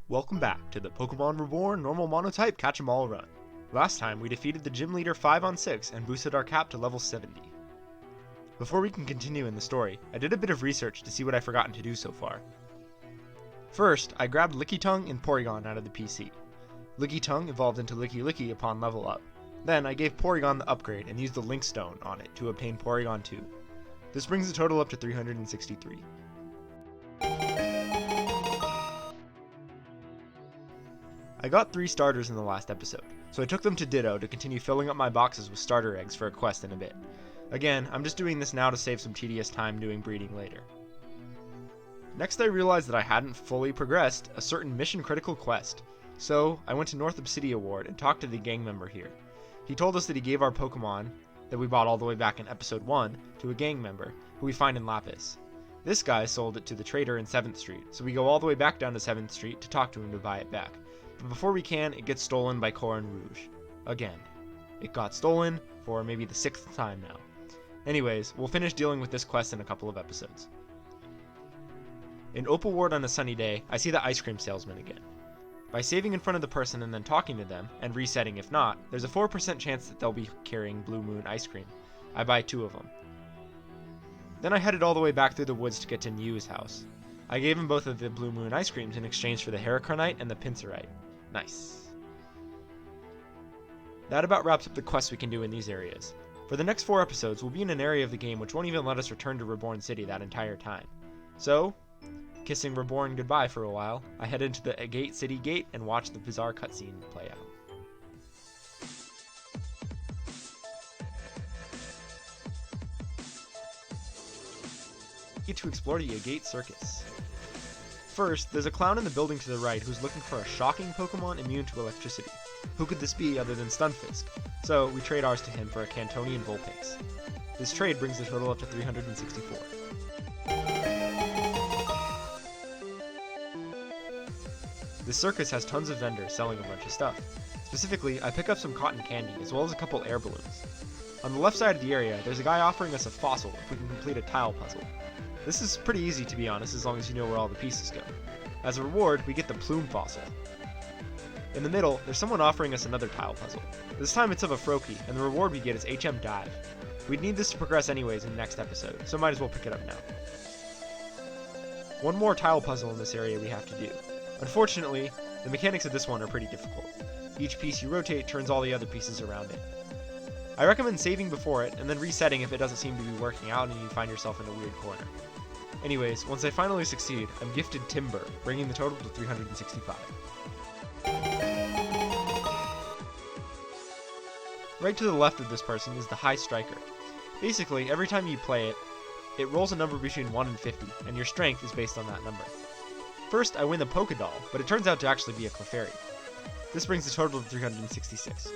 Welcome back to the Pokemon Reborn normal Monotype Catch 'em All run. Last time we defeated the gym leader 5 on 6 and boosted our cap to level 70. Before we can continue in the story, I did a bit of research to see what I've forgotten to do so far. First, I grabbed Lickitung and Porygon out of the PC. Lickitung evolved into Licky upon level up. Then I gave Porygon the upgrade and used the Link Stone on it to obtain Porygon 2. This brings the total up to 363. I got 3 starters in the last episode, so I took them to Ditto to continue filling up my boxes with starter eggs for a quest in a bit. Again, I'm just doing this now to save some tedious time doing breeding later. Next I realized that I hadn't fully progressed a certain mission critical quest, so I went to North Obsidia Ward and talked to the gang member here. He told us that he gave our Pokemon, that we bought all the way back in episode 1, to a gang member, who we find in Lapis. This guy sold it to the trader in 7th Street, so we go all the way back down to 7th Street to talk to him to buy it back. But before we can, it gets stolen by Corin Rouge. Again. It got stolen for maybe the 6th time now. Anyways, we'll finish dealing with this quest in a couple of episodes. In Opal Ward on a sunny day, I see the ice cream salesman again. By saving in front of the person and then talking to them, and resetting if not, there's a 4% chance that they'll be carrying Blue Moon ice cream. I buy 2 of them. Then I headed all the way back through the woods to get to New's house. I gave him both of the Blue Moon ice creams in exchange for the Heracronite and the Pinsirite. Nice. That about wraps up the quests we can do in these areas. For the next 4 episodes, we'll be in an area of the game which won't even let us return to Reborn City that entire time. So, kissing Reborn goodbye for a while, I head into the Agate City Gate and watch the bizarre cutscene play out. Get to explore the Agate Circus. First, there's a clown in the building to the right who's looking for a shocking Pokemon immune to electricity. Who could this be other than Stunfisk? So, we trade ours to him for a Cantonian Vulpix. This trade brings the total up to 364. The circus has tons of vendors selling a bunch of stuff. Specifically, I pick up some cotton candy, as well as a couple air balloons. On the left side of the area, there's a guy offering us a fossil if we can complete a tile puzzle. This is pretty easy to be honest, as long as you know where all the pieces go. As a reward, we get the plume fossil. In the middle, there's someone offering us another tile puzzle. This time it's of a Froakie, and the reward we get is HM Dive. We'd need this to progress anyways in the next episode, so might as well pick it up now. One more tile puzzle in this area we have to do. Unfortunately, the mechanics of this one are pretty difficult. Each piece you rotate turns all the other pieces around it. I recommend saving before it, and then resetting if it doesn't seem to be working out and you find yourself in a weird corner. Anyways, once I finally succeed, I'm gifted Timber, bringing the total to 365. Right to the left of this person is the High Striker. Basically, every time you play it, it rolls a number between 1 and 50, and your strength is based on that number. First, I win the Pokédoll, but it turns out to actually be a Clefairy. This brings the total to 366.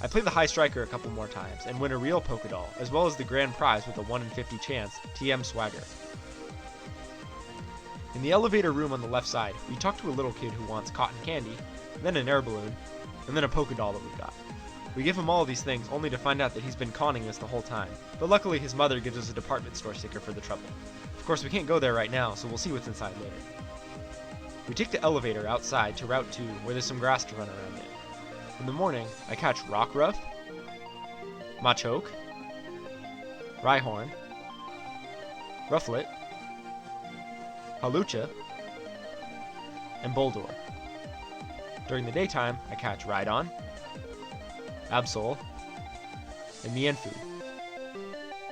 I play the High Striker a couple more times, and win a real Pokédoll, as well as the grand prize with a 1 in 50 chance, TM Swagger. In the elevator room on the left side, we talk to a little kid who wants cotton candy, then an air balloon, and then a Pokédoll that we got. We give him all of these things only to find out that he's been conning us the whole time, but luckily his mother gives us a department store sticker for the trouble. Of course we can't go there right now, so we'll see what's inside later. We take the elevator outside to Route 2, where there's some grass to run around in. In the morning, I catch Rockruff, Machoke, Rhyhorn, Rufflet, Hawlucha, and Boldore. During the daytime, I catch Rhydon, Absol, and Mienfoo.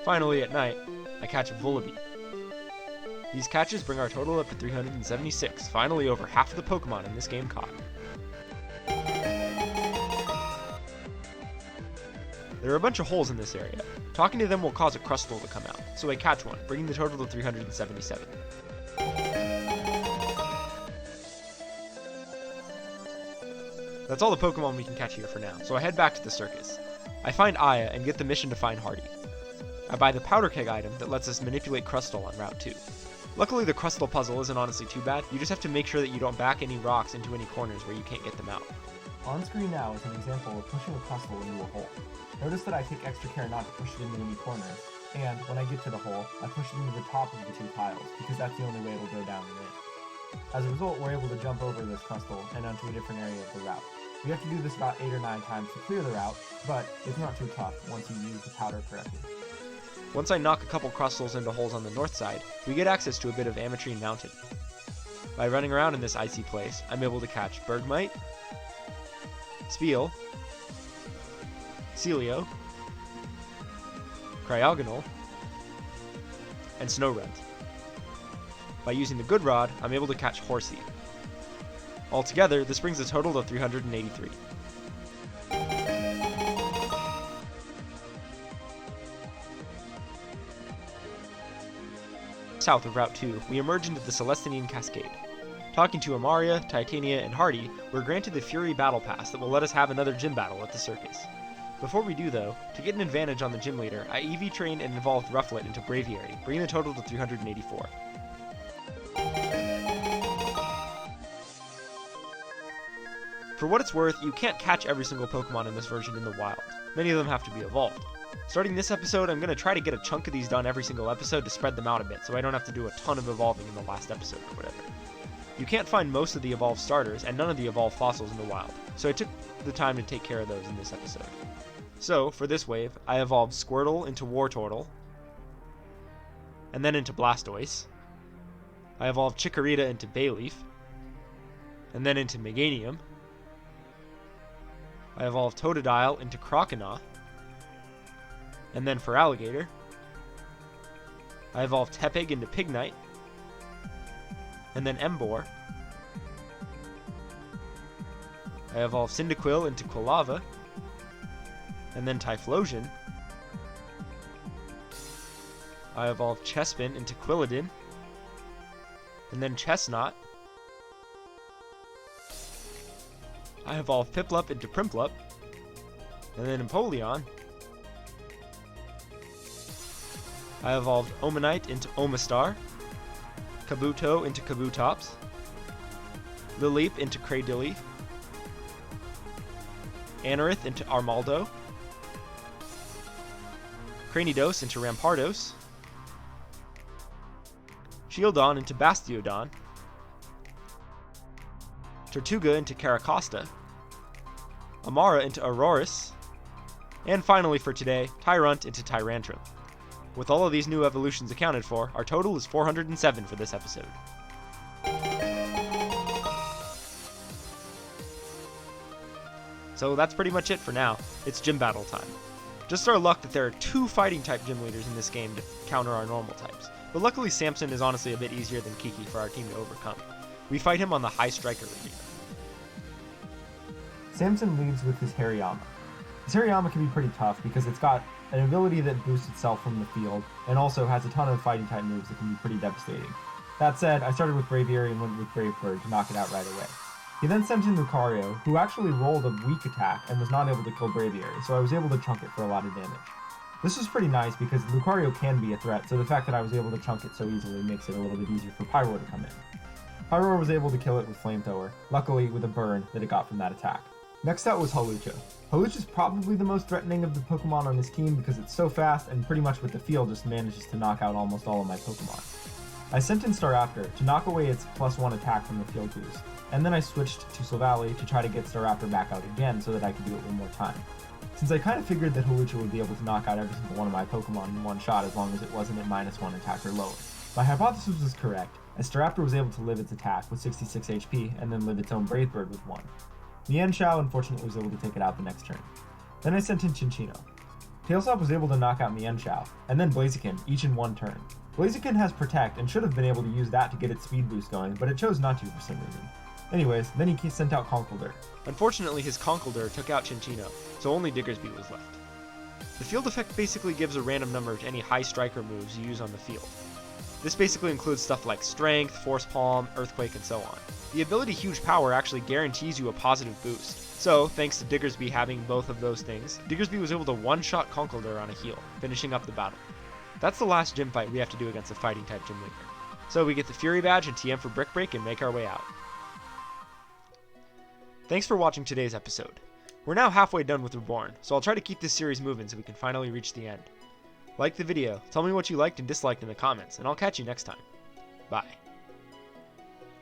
Finally, at night, I catch Vullaby. These catches bring our total up to 376, finally over half of the Pokemon in this game caught. There are a bunch of holes in this area. Talking to them will cause a Crustle to come out, so I catch one, bringing the total to 377. That's all the Pokemon we can catch here for now, so I head back to the circus. I find Aya and get the mission to find Hardy. I buy the Powder Keg item that lets us manipulate Crustle on Route 2. Luckily the Crustle puzzle isn't honestly too bad, you just have to make sure that you don't back any rocks into any corners where you can't get them out. On screen now is an example of pushing a Crustle into a hole. Notice that I take extra care not to push it into any corners, and when I get to the hole, I push it into the top of the 2 tiles, because that's the only way it'll go down and in. As a result, we're able to jump over this crustal and onto a different area of the route. You have to do this about 8 or 9 times to clear the route, but it's not too tough once you use the powder correctly. Once I knock a couple crustals into holes on the north side, we get access to a bit of Ametrine Mountain. By running around in this icy place, I'm able to catch Bergmite, Spiel, Celio, Cryogonal, and Snowrunt. By using the good rod, I'm able to catch Horsey. Altogether, this brings the total to 383. South of Route 2, we emerge into the Celestinian Cascade. Talking to Amaria, Titania, and Hardy, we're granted the Fury Battle Pass that will let us have another gym battle at the Circus. Before we do though, to get an advantage on the gym leader, I EV trained and evolved Rufflet into Braviary, bringing the total to 384. For what it's worth, you can't catch every single Pokemon in this version in the wild. Many of them have to be evolved. Starting this episode, I'm going to try to get a chunk of these done every single episode to spread them out a bit, so I don't have to do a ton of evolving in the last episode or whatever. You can't find most of the evolved starters, and none of the evolved fossils in the wild, so I took the time to take care of those in this episode. So, for this wave, I evolved Squirtle into Wartortle, and then into Blastoise. I evolved Chikorita into Bayleaf, and then into Meganium. I evolved Totodile into Croconaw, and then for Alligator, I evolved Tepig into Pignite, and then Emboar. I evolved Cyndaquil into Quilava, and then Typhlosion. I evolved Chespin into Quilladin, and then Chestnut. I evolved Piplup into Primplup, and then Empoleon. I evolved Omanite into Omastar, Kabuto into Kabutops, Lileep into Cradily, Anorith into Armaldo, Cranidos into Rampardos, Shieldon into Bastiodon, Tortuga into Caracosta, Amara into Aurorus, and finally for today, Tyrunt into Tyrantrum. With all of these new evolutions accounted for, our total is 407 for this episode. So that's pretty much it for now. It's gym battle time. Just our luck that there are 2 fighting type gym leaders in this game to counter our normal types. But luckily Samson is honestly a bit easier than Kiki for our team to overcome. We fight him on the high striker arena. Samson leads with his Hariyama. His Hariyama can be pretty tough because it's got an ability that boosts itself from the field, and also has a ton of fighting type moves that can be pretty devastating. That said, I started with Braviary and went with Brave Bird to knock it out right away. He then sent in Lucario, who actually rolled a weak attack and was not able to kill Braviary, so I was able to chunk it for a lot of damage. This was pretty nice because Lucario can be a threat, so the fact that I was able to chunk it so easily makes it a little bit easier for Pyroar to come in. Pyroar was able to kill it with Flamethrower, luckily with a burn that it got from that attack. Next out was Hawlucha. Hawlucha is probably the most threatening of the Pokemon on this team because it's so fast and pretty much with the field just manages to knock out almost all of my Pokemon. I sent in Staraptor to knock away its +1 attack from the field boost, and then I switched to Silvally to try to get Staraptor back out again so that I could do it one more time. Since I kind of figured that Hawlucha would be able to knock out every single one of my Pokemon in one shot as long as it wasn't at -1 attack or lower. My hypothesis was correct, as Staraptor was able to live its attack with 66 HP and then live its own Brave Bird with 1. Mienshao unfortunately was able to take it out the next turn. Then I sent in Chinchino. Tailsop was able to knock out Mienshao, and then Blaziken, each in one turn. Blaziken has Protect and should have been able to use that to get its speed boost going, but it chose not to for some reason. Anyways, then he sent out Conkeldurr. Unfortunately, his Conkeldurr took out Chinchino, so only Diggersby was left. The field effect basically gives a random number to any high striker moves you use on the field. This basically includes stuff like Strength, Force Palm, Earthquake, and so on. The ability Huge Power actually guarantees you a positive boost. So, thanks to Diggersby having both of those things, Diggersby was able to one-shot Conkeldurr on a heal, finishing up the battle. That's the last gym fight we have to do against a fighting type gym leader. So we get the Fury Badge and TM for Brick Break and make our way out. Thanks for watching today's episode. We're now halfway done with Reborn, so I'll try to keep this series moving so we can finally reach the end. Like the video, tell me what you liked and disliked in the comments, and I'll catch you next time. Bye.